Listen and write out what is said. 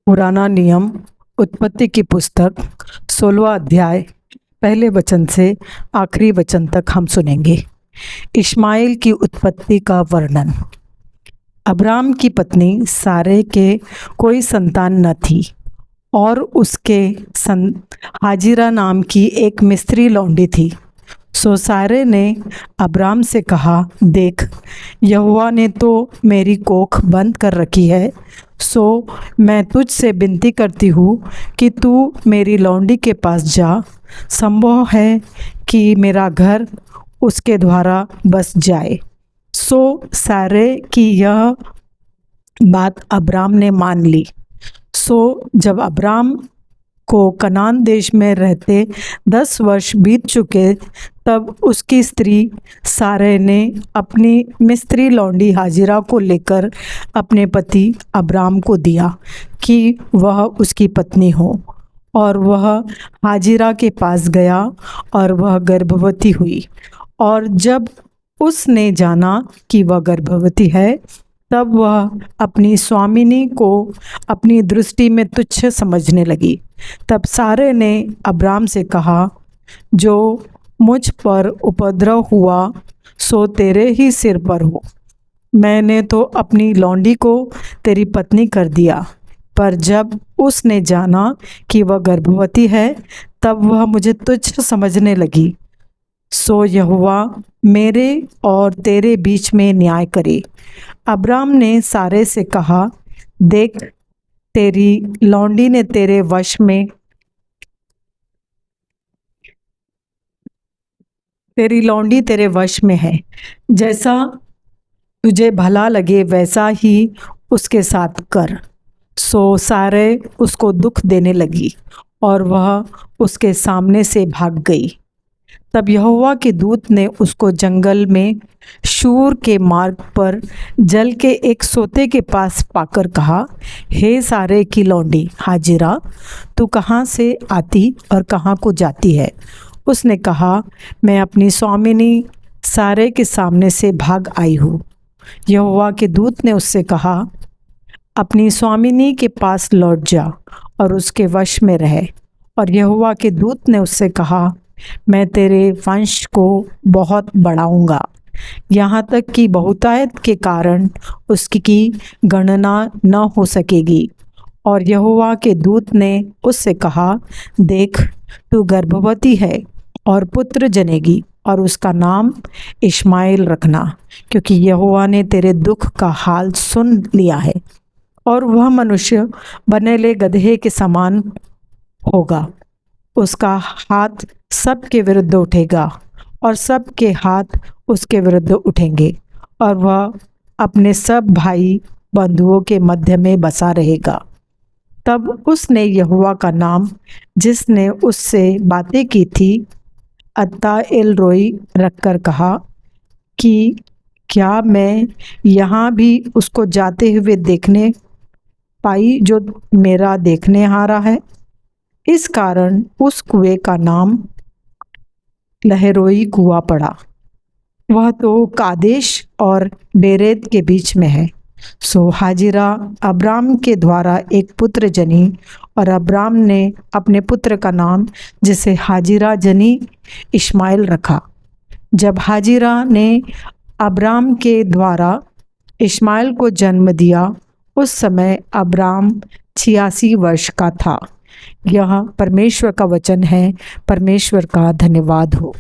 पुराना नियम उत्पत्ति की पुस्तक 16वां अध्याय पहले वचन से आखिरी वचन तक हम सुनेंगे। इश्माएल की उत्पत्ति का वर्णन। अब्राम की पत्नी सारे के कोई संतान न थी और उसके हाजिरा नाम की एक मिस्री लौंडी थी। सो सारे ने अब्राम से कहा, देख, यहोवा ने तो मेरी कोख बंद कर रखी है, सो मैं तुझ से विनती करती हूँ कि तू मेरी लौंडी के पास जा। संभव है कि मेरा घर उसके द्वारा बस जाए। सो सारे की यह बात अब्राम ने मान ली। सो जब अब्राम को कनान देश में रहते 10 वर्ष बीत चुके, तब उसकी स्त्री सारे ने अपनी मिस्री लौंडी हाजिरा को लेकर अपने पति अब्राम को दिया कि वह उसकी पत्नी हो। और वह हाजिरा के पास गया और वह गर्भवती हुई। और जब उसने जाना कि वह गर्भवती है, तब वह अपनी स्वामिनी को अपनी दृष्टि में तुच्छ समझने लगी। तब सारे ने अब्राम से कहा, जो मुझ पर उपद्रव हुआ सो तेरे ही सिर पर हो। मैंने तो अपनी लौंडी को तेरी पत्नी कर दिया, पर जब उसने जाना कि वह गर्भवती है, तब वह मुझे तुच्छ समझने लगी। सो यहोवा मेरे और तेरे बीच में न्याय करे। अब्राम ने सारे से कहा, देख, तेरी लौंडी ने तेरे वश में तेरी लौंडी तेरे वश में है। जैसा तुझे भला लगे वैसा ही उसके साथ कर। सो सारे उसको दुख देने लगी और वह उसके सामने से भाग गई। तब यहोवा के दूत ने उसको जंगल में शूर के मार्ग पर जल के एक सोते के पास पाकर कहा, हे सारे की लौंडी हाजिरा, तू कहाँ से आती और कहाँ को जाती है? उसने कहा, मैं अपनी स्वामिनी सारे के सामने से भाग आई हूँ। यहोवा के दूत ने उससे कहा, अपनी स्वामिनी के पास लौट जा और उसके वश में रह। और यहोवा के दूत ने उससे कहा, मैं तेरे वंश को बहुत बढ़ाऊंगा, यहाँ तक कि बहुतायत के कारण उसकी गणना न हो सकेगी। और यहोवा के दूत ने उससे कहा, देख, तू गर्भवती है और पुत्र जनेगी और उसका नाम इश्माएल रखना, क्योंकि यहोवा ने तेरे दुख का हाल सुन लिया है। और वह मनुष्य बनेले गदहे के समान होगा। उसका हाथ सबके विरुद्ध उठेगा और सबके हाथ उसके विरुद्ध उठेंगे, और वह अपने सब भाई बंधुओं के मध्य में बसा रहेगा। तब उसने यहोवा का नाम जिसने उससे बातें की थी अत्ता एल रोई रखकर कहा कि क्या मैं यहाँ भी उसको जाते हुए देखने पाई जो मेरा देखने हारा है? इस कारण उस कुएं का नाम लहरोई कुआं पड़ा। वह तो कादेश और बेरेद के बीच में है। सो हाजिरा अब्राम के द्वारा एक पुत्र जनी, और अब्राम ने अपने पुत्र का नाम जिसे हाजिरा जनी इश्माएल रखा। जब हाजिरा ने अब्राम के द्वारा इश्माएल को जन्म दिया, उस समय अब्राम 86 वर्ष का था। यह परमेश्वर का वचन है। परमेश्वर का धन्यवाद हो।